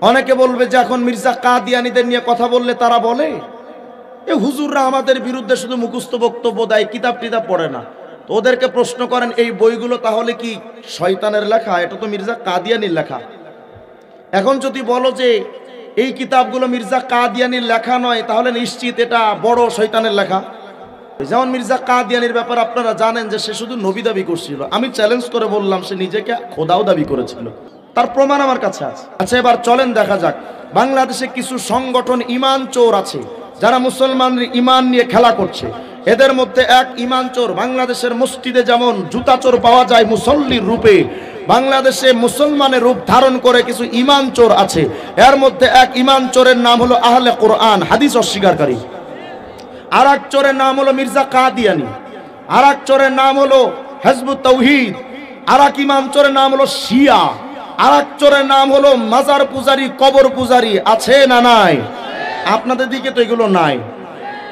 অনেকে বলবে যে এখন মির্জা কাদিয়ানীদের নিয়ে কথা বললে তারা বলে এই হুজুররা আমাদের বিরুদ্ধে শুধু মুখস্থ বক্তব্য দেয়, কিতাব টিতাব পড়ে না। তো ওদেরকে প্রশ্ন করেন, এই বইগুলো তাহলে কি শয়তানের লেখা? এটা তো মির্জা কাদিয়ানীর লেখা। এখন যদি বলো যে এই কিতাবগুলো মির্জা কাদিয়ানীর লেখা নয়, তাহলে নিশ্চিত এটা বড় শয়তানের লেখা। যেমন মির্জা কাদিয়ানীর ব্যাপারে আপনারা জানেন যে সে শুধু নবী দাবি করছিল। আমি চ্যালেঞ্জ করে বললাম সে নিজেকে খোদাও দাবি করেছিল, তার প্রমাণ আমার কাছে আছে। আচ্ছা, এবার চলেন দেখা যাক বাংলাদেশে কিছু সংগঠন ইমান চোর আছে যারা মুসলমানের ইমান নিয়ে খেলা করছে। এদের মধ্যে এক ইমান চোর, বাংলাদেশের মসজিদে যেমন জুতা চোর পাওয়া যায় মুসল্লির রূপে, বাংলাদেশে মুসলমানের রূপ ধারণ করে কিছু ইমান চোর আছে। এর মধ্যে এক ইমান চোরের নাম হলো আহলে কোরআন, হাদিস অস্বীকারী। আর এক চোরের নাম হলো মির্জা কাদিয়ানী। আর এক চোরের নাম হলো হিজবুত তাওহীদ। আর এক ইমাম চোরের নাম হলো শিয়া। আর এক চোরের নাম হলো মাজার পূজারি, কবর পূজারি। আছে না নাই? আপনাদের দিকে তো এগুলো নাই।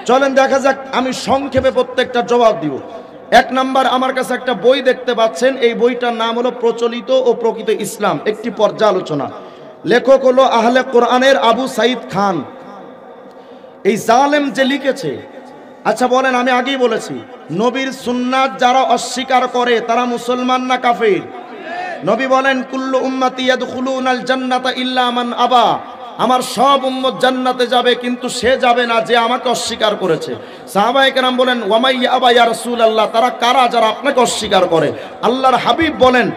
চলেন দেখা যাক, আমি সংক্ষেপে প্রত্যেকটা জবাব দিব। এক নাম্বার, আমার কাছে একটা বই দেখতে পাচ্ছেন, এই বইটার নাম হলো প্রচলিত ও প্রকৃত ইসলাম, একটি পর্যালোচনা। লেখক হলো আহলে কোরআনের আবু সাইদ খান। এই জালেম যে লিখেছে, আচ্ছা বলেন, আমি আগেই বলেছি নবীর সুন্নাত যারা অস্বীকার করে তারা মুসলমান না কাফির? নবী বলেন কুল্লু উম্মতি ইয়াদখুলুনাল জান্নাতা ইল্লা মান আবা, আমার সব উম্মত জান্নাতে যাবে কিন্তু সে যাবে না যে আমাকে অস্বীকার করেছে। সাহাবায়ে কেরাম বলেন ওয়ামাই আবা ইয়া রাসূলুল্লাহ, তারা কারা যারা আপনাকে অস্বীকার করে? আল্লাহর হাবিব বলেন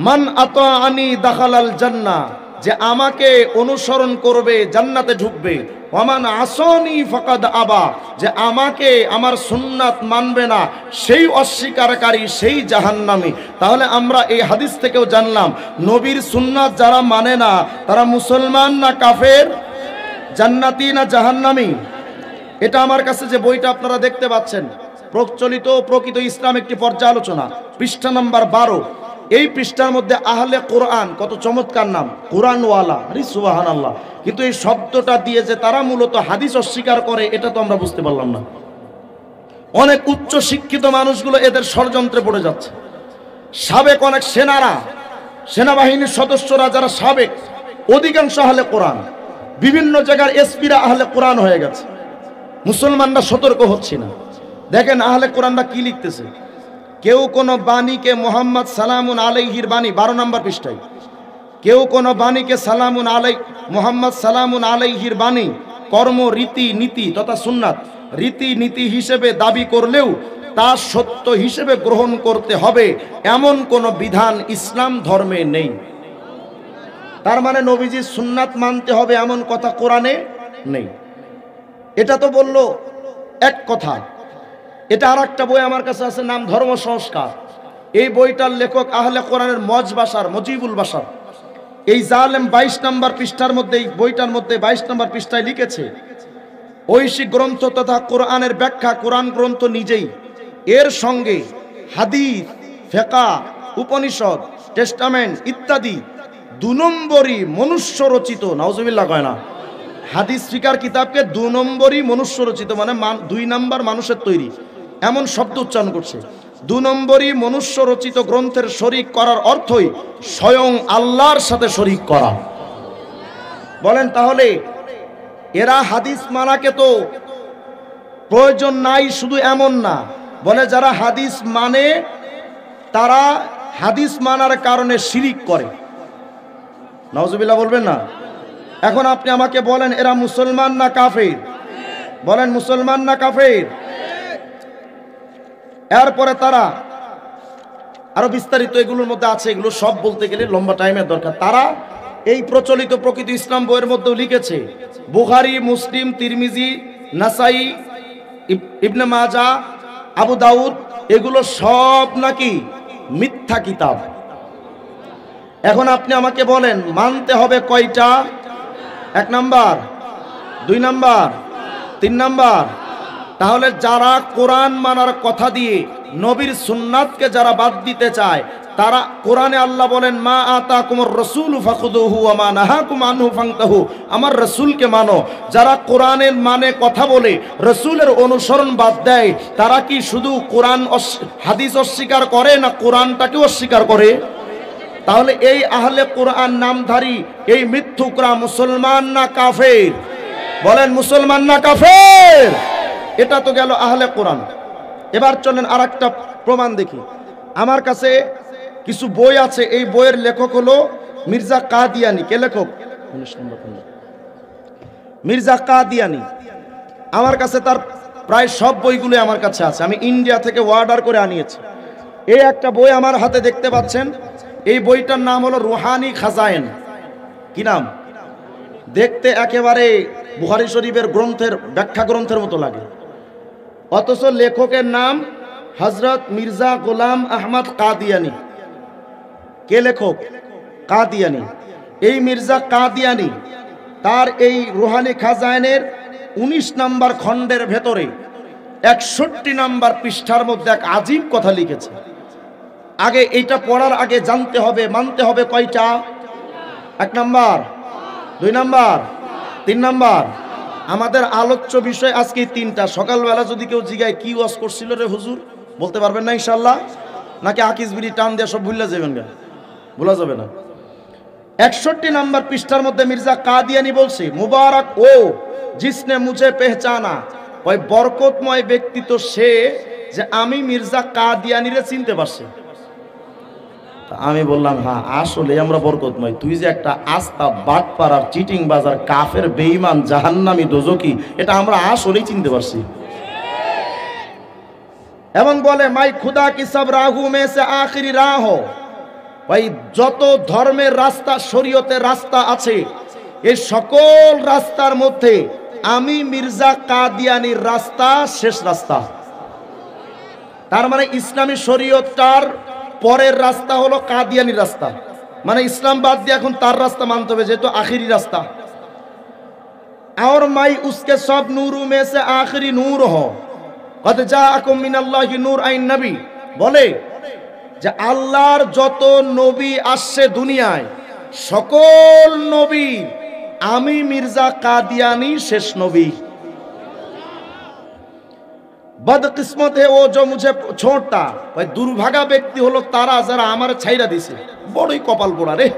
মান আতাআনি দাখালাল জান্নাহ, যে আমাকে অনুসরণ করবে জান্নাতে ঢুকবে। ওয়ামান আসনি ফাকাদ আবা, যে আমাকে আমার সুন্নাত মানবে না সেই অস্বীকারী, সেই জাহান্নামী। তাহলে আমরা এই হাদিস থেকেও জানলাম নবীর সুন্নাত যারা মানে না তারা মুসলমান না কাফের, জান্নাতি না জাহান্নামী? এটা আমার কাছে যে বইটা আপনারা দেখতে পাচ্ছেন, প্রচলিত প্রকৃত ইসলাম, একটি পর্যালোচনা, পৃষ্ঠা নাম্বার 12। এই পৃষ্ঠার মধ্যে আহলে কোরআন, কত চমৎকার নাম, কোরআনওয়ালা, আরে সুবহানাল্লাহ। কিন্তু এই শব্দটা দিয়ে যে তারা মূলত হাদিস অস্বীকার করে এটা তো আমরা বুঝতে পারলাম না। অনেক উচ্চ শিক্ষিত মানুষগুলো এদের ষড়যন্ত্রে পড়ে যাচ্ছে। সাবেক অনেক সেনারা, সেনাবাহিনীর সদস্যরা যারা সাবেক, অধিকাংশ আহলে কোরআন, বিভিন্ন জায়গার এসপিরা আহলে কোরআন হয়ে গেছে। মুসলমানরা সতর্ক হচ্ছে না। দেখেন আহলে কোরআনরা কি লিখতেছে। কেউ কোন বাণীকে মোহাম্মদ সালামুন আলাইহির বাণী, 12 নম্বর পৃষ্ঠায়, কেউ কোন বাণীকে সালামুন আলাই মোহাম্মদ সালামুন আলাইহির বাণী কর্ম রীতি নীতি তথা সুন্নাত রীতি নীতি হিসেবে দাবি করলেও তা সত্য হিসেবে গ্রহণ করতে হবে এমন কোন বিধান ইসলাম ধর্মে নেই। তার মানে নবীজির সুন্নাত মানতে হবে এমন কথা কোরআনে নেই। এটা তো বললো এক কথা। এটা আর একটা বই আমার কাছে আছে, নাম ধর্ম সংস্কার। এই বইটার লেখক আহলে কোরআনের মজিবুল বাশার। এই জালেম 22 নম্বর পৃষ্ঠার মধ্যে, এই বইটার মধ্যে 22 নম্বর পৃষ্ঠায় লিখেছে ঐশিক গ্রন্থ তথা কোরআনের ব্যাখ্যা, কোরআন গ্রন্থ নিজেই, এর সঙ্গে হাদিস, ফিকহ, উপনিষদ, টেস্টামেন্ট ইত্যাদি 2 নম্বরই মনুষ্য রচিত। নাউজুবিল্লাহ কয় না? হাদিস ফিকহ কিতাবকে 2 নম্বরই মনুষ্য রচিত, মানে 2 নম্বর মানুষের তৈরি, এমন শব্দ উচ্চারণ করছে। 2 নম্বরই মনুষ্য রচিত গ্রন্থের শরীক করার অর্থই স্বয়ং আল্লাহর সাথে শরীক করা। বলেন তাহলে এরা হাদিস মানাকে তো প্রয়োজন নাই শুধু এমন না, বলে যারা হাদিস মানে তারা হাদিস মানার কারণে শিরিক করে। নাউজুবিল্লাহ বলবেন না? এখন আপনি আমাকে বলেন এরা মুসলমান না কাফের? বলেন মুসলমান না কাফের? এরপরে তারা আরো বিস্তারিত এগুলোর মধ্যে আছে, এগুলো সব বলতে গেলে লম্বা টাইমের দরকার। তারা এই প্রচলিত প্রকৃত ইসলাম বইয়ের মধ্যেও লিখেছে বুখারী, মুসলিম, তিরমিজি, নাসাই, ইবনে মাজাহ, আবু দাউদ, এগুলো সব নাকি মিথ্যা কিতাব। এখন আপনি আমাকে বলেন মানতে হবে কয়টা? 1 নাম্বার, 2 নাম্বার, 3 নাম্বার। তাহলে যারা কোরআন মানার কথা দিয়ে নবীর সুন্নাতকে যারা বাদ দিতে চায়, তারা কোরআনে আল্লাহ বলেন মা আতাকুমুর রাসূলু ফাখুযুহু ওয়া মা নাহাকুম আনহু ফান্তাহু, আমার রাসূলকে মানো। যারা কোরআনের মানে কথা বলে রাসূলের অনুসরণ বাদ দেয়, তারা কি শুধু কোরআন হাদিস অস্বীকার করে না কোরআনটাকে অস্বীকার করে? তাহলে এই আহলে কোরআন নামধারী এই মিথ্যুকরা মুসলমান না কাফের? বলেন মুসলমান না কাফের? এটা তো গেল আহলে কোরআন। এবার চলেন আর একটা প্রমাণ দেখি। আমার কাছে কিছু বই আছে, এই বইয়ের লেখক হলো মির্জা কাদিয়ানি। কে লেখক? মির্জা কাদিয়ানি। আমার কাছে তার প্রায় সব বইগুলো আমার কাছে আছে, আমি ইন্ডিয়া থেকে অর্ডার করে আনিয়েছি। এই একটা বই আমার হাতে দেখতে পাচ্ছেন, এই বইটার নাম হলো রুহানি খাজায়েন। কি নাম? দেখতে একেবারে বুখারী শরীফের গ্রন্থের ব্যাখ্যা গ্রন্থের মতো লাগে, অথচ লেখকের নাম হযরত মির্জা গোলাম আহমদ কাদিয়ানি। কে লেখক? কাদিয়ানি। এই মির্জা কাদিয়ানি তার এই রুহানি খাজায়েনের 19 নম্বর খণ্ডের ভেতরে 61 নম্বর পৃষ্ঠার মধ্যে এক আজীব কথা লিখেছে। আগে এইটা পড়ার আগে জানতে হবে, মানতে হবে কয়টা? 1 নম্বর, 2 নম্বর, 3 নম্বর। আমাদের আলোচ্য বিষয় আজকে 3টা। সকালবেলা যদি কেউ জিগায় কি ওয়াজ করছিল রে হুজুর, বলতে পারবেন না ইনশাআল্লাহ? নাকি আকিস বিড়ি টান দিয়ে সব ভুলে যাবেন? ভোলা যাবে না। 61 নম্বর পৃষ্ঠার মধ্যে মির্জা কাদিয়ানি বলছে, মুবারক ও জিসনে মুঝে পেহচানা, ওই বরকতময় ব্যক্তি তো সে যে আমি মির্জা কাদিয়ানিরে চিনতে পারছি। আমি বললাম হ্যাঁ আসলে আমরা বরকতময়। তুই যে একটা আস্তা বাটপাড়ার চিটিং বাজার কাফের বেঈমান জাহান্নামী দোজকি, এটা আমরা আসলেই চিনতে পারছি। এবং বলে মাই খুদা কি সব রাহু মে সে আখিরি রাহ, ওই যত ধর্মের রাস্তা, শরীয়তের রাস্তা আছে, এই সকল রাস্তার মধ্যে আমি মির্জা কাদিয়ানির রাস্তা শেষ রাস্তা। তার মানে ইসলামী শরীয়তটার পরের রাস্তা হলো কাদিয়ানির রাস্তা। মানে ইসলাম বাদ দিয়ে এখন তার রাস্তা মানতে হবে, যেহেতু আখিরি রাস্তা। और मैं उसके सब नूरों में से आखिरी नूर हो, कद जाअकुम मिनल्लाहि नूर आइन नबी। বলে যে আল্লাহর যত নবী আসছে দুনিয়ায়, সকল নবী আমি মির্জা কাদিয়ানি শেষ নবী। বদকিসমত হে ও जो मुझे छोड़ता, ভাই দুর্ভাগা ব্যক্তি হলো তারা যারা আমার ছাইরা দিছে। বড়ই কপাল পোড়া রে।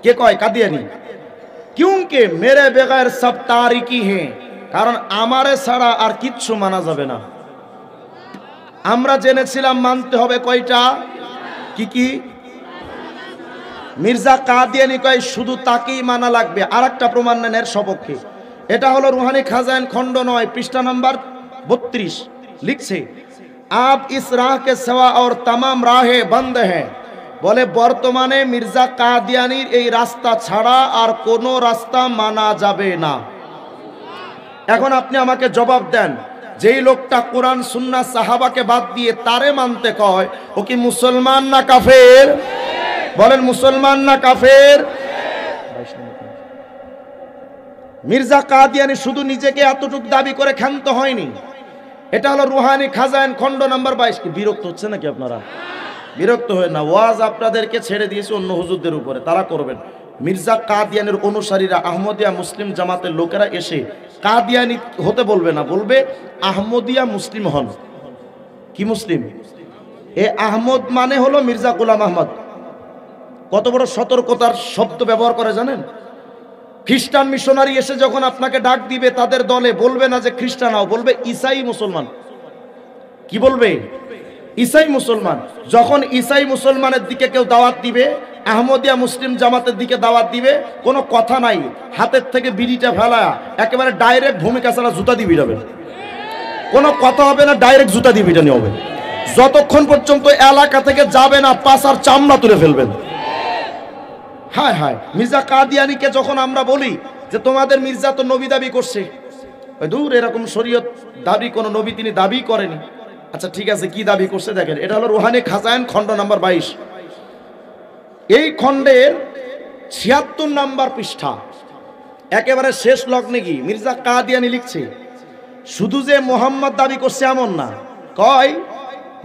কে কয়? কাদিয়ানি। क्योंकि मेरे बगैर सब तारीकी हैं, কারণ আমারে ছাড়া আর কিচ্ছু মানা যাবে না। আমরা জেনেছিলাম মানতে হবে কয়টা? কি কি? মির্জা কাদিয়ানি কয় শুধু তাকেই মানা লাগবে। আর একটা প্রমাণ নেন এর সপক্ষে। এটা হলো রুহানি খাজায়েন খণ্ড 9 পৃষ্ঠা নাম্বার 32। লিখছে আপ ইস রাহ কে সিওয়া और तमाम राहें बंद हैं। বলে বর্তমানে মির্জা কাদিয়ানির এই রাস্তা ছাড়া আর কোনো রাস্তা মানা যাবে না। এখন আপনি আমাকে জবাব দেন, যেই লোকটা কোরআন সুন্নাহ সাহাবাকে বাদ দিয়ে তারে মানতে কয়, ও কি মুসলমান না কাফের? বলেন মুসলমান না কাফের? মির্জা কাদিয়ানি শুধু নিজেকে এতটুকু দাবি করে ক্ষান্ত হয়নি। এটা হলো রুহানি খাজায়েন খণ্ড নাম্বার 22। কি বিরক্ত হচ্ছে নাকি আপনারা? বিরক্ত হয় না, ওয়াজ আপনাদেরকে ছেড়ে দিয়েছে অন্য হুজুরদের উপরে, তারা করবেন। মির্জা কাদিয়ানির অনুসারীরা, আহমদিয়া মুসলিম জামাতের লোকেরা এসে কাদিয়ানি হতে বলবে না, বলবে আহমদিয়া মুসলিম হন। কি মুসলিম? এ আহমদ মানে হলো মির্জা গোলাম আহমদ। কত বড় সতর্কতার শব্দ ব্যবহার করে জানেন? খ্রিস্টান মিশনারি এসে যখন আপনাকে ডাক দিবে তাদের দলে, বলবে না যে খ্রিস্টান হও, বলবে ঈসাই মুসলমান। কি বলবে? ঈসাই মুসলমান। যখন ঈসাই মুসলমানের দিকে কেউ দাওয়াত দিবে, আহমদিয়া মুসলিম জামাতের দিকে দাওয়াত দিবে, কোনো কথা নাই, হাতের থেকে বিড়িটা ফেলা একেবারে ডাইরেক্ট ভূমিকা ছাড়া জুতা দিয়ে বিড়াবেন। কোনো কথা হবে না, ডাইরেক্ট জুতা দিয়ে বিটানি হবে। যতক্ষণ পর্যন্ত এলাকা থেকে যাবে না, পাছার চামড়া তুলে ফেলবেন। হায় হায়, মির্জা কাদিয়ানিকে যখন আমরা বলি যে তোমাদের মির্জা তো নবী দাবি করছে, দূর, এরকম শরীয়ত দাবি কোনো নবী তিনি দাবি করেনি। আচ্ছা ঠিক আছে, কি দাবি করছে দেখেন। এটা হলো রুহানি খাজায়েন খণ্ড নাম্বার 22। এই খণ্ডের 76 নাম্বার পৃষ্ঠা, একেবারে শেষ লগ্নে কি মির্জা কাদিয়ানি লিখছে, শুধু যে মোহাম্মদ দাবি করছে এমন না, কয়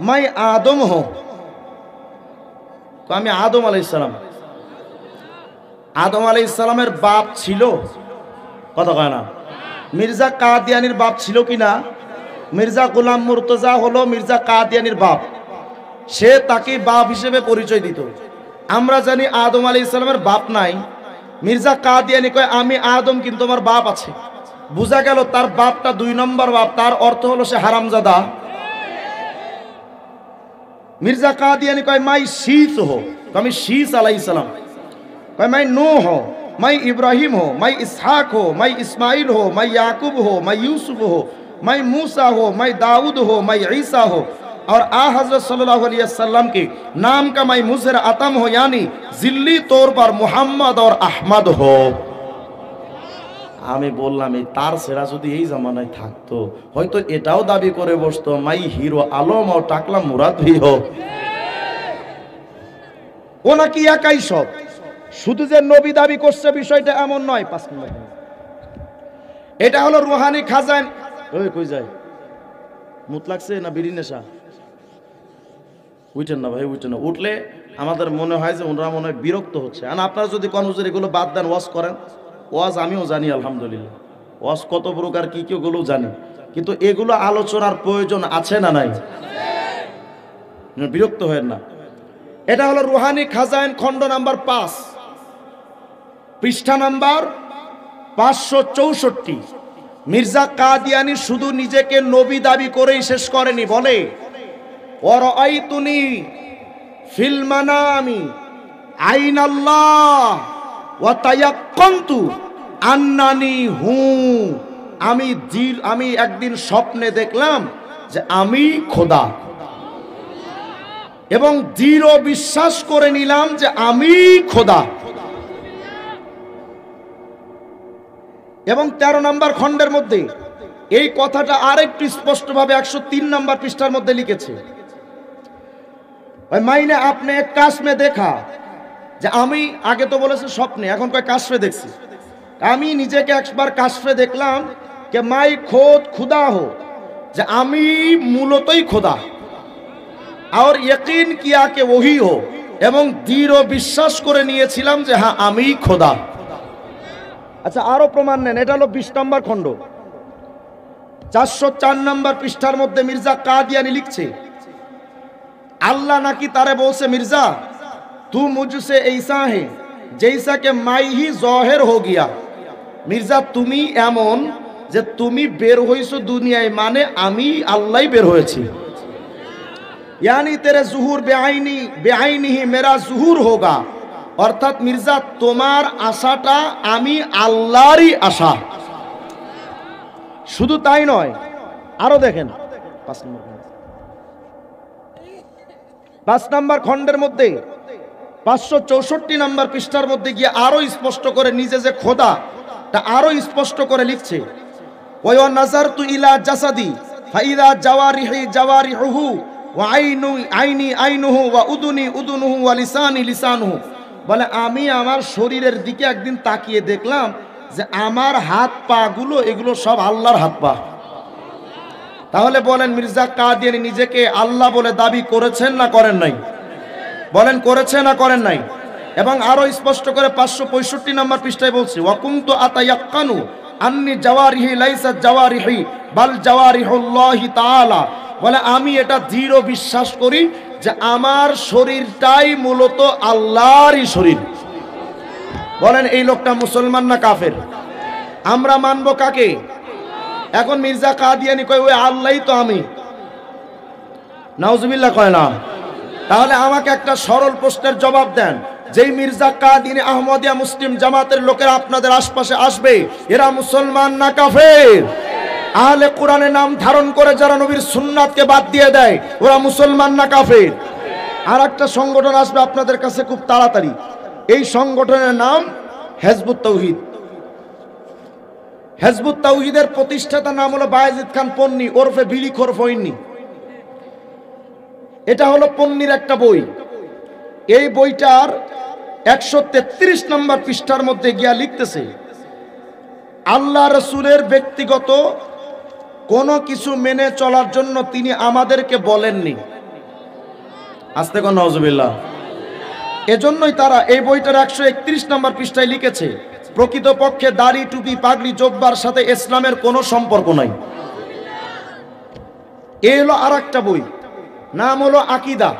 মাই আদম হো, আমি আদম আলাইহিস সালাম। আদম আলাইহিস সালামের বাপ ছিল, কথা কয় না? মির্জা কাদিয়ানির বাপ ছিল কিনা? মির্জা গোলাম মুর্তজা হলো মির্জা কাদিয়ানির বাপ। সে তাকে বাপ হিসেবে পরিচয় দিত। আমরা জানি আদম আলাইহিস সালামের বাপ নাই। মির্জা কাদিয়ানি কয় আমি আদম, কিন্তু আমার বাপ আছে। বুঝা গেল তার বাপটা 2 নম্বর বাপ, তার অর্থ হলো সে হারামজাদা। মির্জা কাদিয়ানি কয় মাই শীস হো, আমি শীস আলাইহিস সালাম। কয় মাই নূহ হো, মাই ইব্রাহিম हो, मैं इसहाक हो, मैं इस्माइल हो, मैं याकूब हो, मैं यूसुफ हो, मैं मूसा हो, मैं दाऊद हो, मैं ईसा हो। और आ हजरत सल्लल्लाहु अलैहि वसल्लम के नाम का मैं मुजर अतम हो, यानी जिल्ली तौर पर मोहम्मद और अहमद हो। আমি বললাম এই তার সেরা যদি এই জামানায় থাকতো হয়তো এটাও দাবি করে বসতো মাই হিরো আলম ও টাকলা মুরাদ ভি হো। ও নাকি একাই সব, শুধু যে নবী দাবি করছে বিষয়টা এমন নয়। 5 মিনিট, এটা হলো রুহানি খাজান। ওই কই যায়, মুত লাগছে না বিড়ি নেশা? উঠেন না ভাই, উঠেন না। উঠলে আমাদের মনে হয় যে ওনারা মনে হয় বিরক্ত হচ্ছে। আর আপনারা যদি কোন হুজুর এগুলো বাদ দেন, ওয়াজ করেন, ওয়াজ আমিও জানি আলহামদুলিল্লাহ, ওয়াজ কত প্রকার কি কি ওগুলো জানি, কিন্তু এগুলো আলোচনার প্রয়োজন আছে না নাই? বিরক্ত হয়েন না। এটা হলো রুহানি খাজাইন খণ্ড নাম্বার 5, পৃষ্ঠা নাম্বার 564। মির্জা কাদিয়ানি শুধু নিজেকে নবী দাবি করেই শেষ করেনি, বলে ওয়ারাআইতুনি ফিল মানামি আইনাল্লাহ ওয়া তায়াক্কানতু আন্নানি হু। আমি একদিন স্বপ্নে দেখলাম যে আমি খোদা, এবং দৃঢ় বিশ্বাস করে নিলাম যে আমি খোদা। এবং 13 নম্বর খণ্ডের মধ্যে এই কথাটা আরেকটু স্পষ্টভাবে 103 নম্বর পৃষ্ঠার মধ্যে লিখেছে। মাইনে আপনি এক কাশমে দেখা, যে আমি আগে তো বলেছে স্বপ্নে, এখন কয় কাশফে দেখছি। আমি নিজেকে একবার কাশফে দেখলাম যে মাই খোদ খুদা হো, যে আমি মূলতই খোদা। আর ইয়কিন কিয়া কে ওহি হো, এবং দৃঢ় বিশ্বাস করে নিয়েছিলাম যে হ্যাঁ আমি খোদা। আচ্ছা আরো প্রমাণ নেন, এটা হলো 20 নম্বর খণ্ড 404 নম্বর পৃষ্ঠার মধ্যে মির্জা কাদিয়ানি লিখছে, আল্লাহ নাকি তারে বলছে মির্জা তু মুঝসে ऐसा है जैसा कि मैं ही ज़ाहिर हो गया। মির্জা তুমি এমন যে তুমি বের হইছো দুনিয়ায়, মানে আমি আল্লাহই বের হয়েছি। यानी तेरे ज़ुहूर बेआईनी ही मेरा ज़ुहूर होगा। অর্থাৎ মির্জা তোমার আশাটা আমি আল্লাহরই আশা। শুধু তাই নয়, আরো দেখেন 5 নম্বর খণ্ডের মধ্যে 564 নম্বর পৃষ্ঠার মধ্যে গিয়ে আরো স্পষ্ট করে নিজে যে খোদা তা আরো স্পষ্ট করে লিখছে, ওয়া নাযারতু ইলা জাসাদি ফাইদা জাওয়ারিহি জাওয়ারিহুহু ওয়া আইনি আইনুহু ওয়া উদুনি উদুনুহু ওয়া লিসানি লিসানুহু। বলে আমি আমার শরীরের দিকে একদিন তাকিয়ে দেখলাম যে আমার হাত পা গুলো এগুলো সব আল্লাহর হাত পা। তাহলে বলেন মির্জা কাদিয়ানি নিজেকে আল্লাহ বলে দাবি করেছেন না করেন নাই? বলেন করেছেন না করেন নাই? এবং আরো স্পষ্ট করে 565 নম্বর পৃষ্ঠায় বলছে, ওয়াকুনতু আতায়াক্কানু আন্নি জাওয়ারিহি লাইসাত জাওয়ারিহি বাল জাওয়ারিহুল্লাহি তাআলা। বলে আমি এটা দৃঢ় বিশ্বাস করি যে আমার শরীরটাই মূলত আল্লাহরই শরীর। বলেন এই লোকটা মুসলমান না কাফের? আমরা মানব কাকে? এখন মির্জা কাদিয়ানি কয় ওই আল্লাহই তো আমি। নাউজুবিল্লাহ কয় না? তাহলে আমাকে একটা সরল প্রশ্নের জবাব দেন, যেই মির্জা কাদিয়ানি আহমদিয়া মুসলিম জামাতের লোকেরা আপনাদের আশপাশে আসবে, এরা মুসলমান না কাফের? আহলে কোরআনের নাম ধারণ করে যারা নবীর সুন্নাতকে বাদ দিয়ে দেয়, ওরা মুসলমান না কাফের? আর একটা সংগঠন আসবে আপনাদের কাছে খুব তাড়াতাড়ি, এই সংগঠনের নাম হেজবুত তাওহীদ। হেজবুত তাওহীদের প্রতিষ্ঠাতার নাম হলো বায়েজিদ খান পন্নী ওরফে বিলিখোর ফইন্নি। এটা হলো পন্নীর একটা বই। এই বইটার 133 নম্বর পৃষ্ঠার মধ্যে গিয়া লিখতেছে, আল্লাহ রাসূলের ব্যক্তিগত কোনো কিছু মেনে চলার জন্য তিনি আমাদেরকে বলেননি। আস্তে কোন নাউজুবিল্লাহ। এজন্যই তারা এই বইটার 131 নম্বর পৃষ্ঠায় লিখেছে, প্রকৃতপক্ষে দাড়ি টুপি পাগড়ি জোব্বার সাথে ইসলামের কোনো সম্পর্ক নাই। এই হলো আর একটা বই, নাম হলো আকিদা।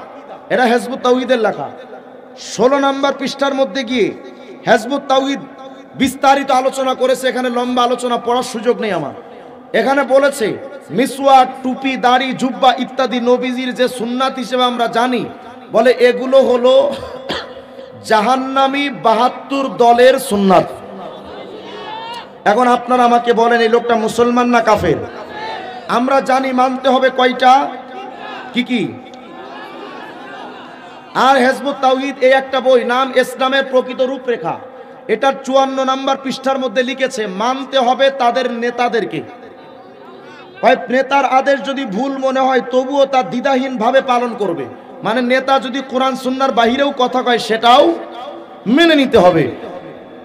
এটা হেজবুত তাওহীদের লেখা। 16 নম্বর পৃষ্ঠার মধ্যে গিয়ে হিজবুত তাওহীদ বিস্তারিত আলোচনা করেছে। এখানে লম্বা আলোচনা পড়ার সুযোগ নেই আমার। এখানে বলেছে মিসওয়াক, টুপি, দাড়ি, জুব্বা ইত্যাদি নবীজির যে সুন্নাত হিসেবে আমরা জানি, বলে এগুলো হলো জাহান্নামী 72 দলের সুন্নাত। এখন আপনারা আমাকে বলেন এই লোকটা মুসলমান না কাফের? আমরা জানি মানতে হবে কয়টা, কি কি? আর হিজবুত তাওহীদ এই একটা বই, নাম ইসলামের প্রকৃত রূপরেখা। এটার 54 নম্বর পৃষ্ঠার মধ্যে লিখেছে মানতে হবে তাদের নেতাদেরকে। নেতার আদেশ যদি ভুল মনে হয় তবুও তা দ্বিধাহীন ভাবে পালন করবে। মানে নেতা যদি কোরআন সুন্নাহর বাহিরেও কথা কয় সেটাও মেনে নিতে হবে।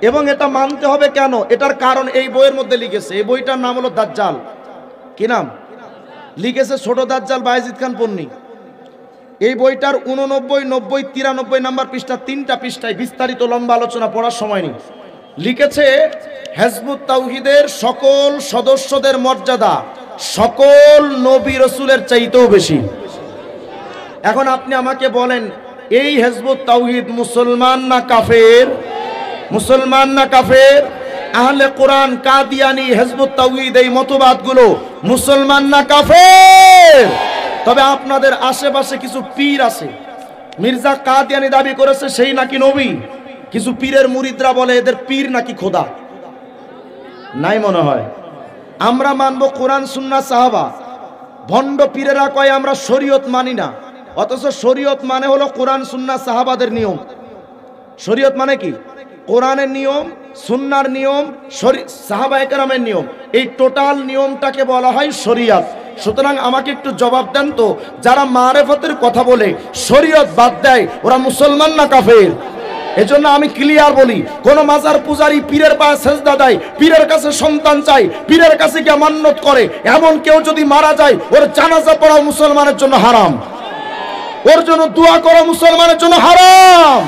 এবং এটা মানতে হবে কেন, এটার কারণ এই বইয়ের মধ্যে লিখেছে। এই বইটার নাম হলো দাজ্জাল। কি নাম লিখেছে? ছোট দাজ্জাল বায়েজিদ খান পন্নী। এই বইটার 89, 90, 93 নম্বর পৃষ্ঠা, 3টা পৃষ্ঠায় বিস্তারিত লম্বা আলোচনা, পড়ার সময় নেই। লিখেছে হিজবুত তাওহীদের সকল সদস্যদের মর্যাদা সকল নবী রাসূলের চাইতেও বেশি। এখন আপনি আমাকে বলেন এই হিজবুত তাওহীদ মুসলমান না কাফের? মুসলমান না কাফের? আহলে কোরআন, কাদিয়ানি, হিজবুত তাওহীদ এই মতবাদগুলো মুসলমান না কাফের? তবে আপনাদের আশেপাশে কিছু পীর আছে, মির্জা কাদিয়ানি দাবি করেছে সেই নাকি নবী। কিছু পীরের মুরিদরা বলে এদের পীর নাকি খোদা। নাই মনে হয়। আমরা মানব কোরআন সুন্নাহ সাহাবা। ভণ্ড পীরেরা কয় আমরা শরীয়ত মানি না, অথচ শরীয়ত মানে হলো কোরআন সুন্নাহ সাহাবাদের নিয়ম। শরীয়ত মানে কি? কোরআনের নিয়ম, সুন্নাহর নিয়ম, সাহাবায়ে কেরামের নিয়ম, এই টোটাল নিয়মটাকে বলা হয় শরীয়ত। সুতরাং আমাকে একটু জবাব দেন তো, যারা মারেফতের কথা বলে শরীয়ত বাদ দেয় ওরা মুসলমান না কাফের? এজন্য আমি ক্লিয়ার বলি, কোন মাজার পূজারী পীরের পায়ে সেজদা দেয়, পীরের কাছে সন্তান চাই, পীরের কাছে গিয়ে মান্নত করে, এমন কেউ যদি মারা যায় ওর জানাজা পড়া মুসলমানের জন্য হারাম, ওর জন্য দোয়া করা মুসলমানের জন্য হারাম।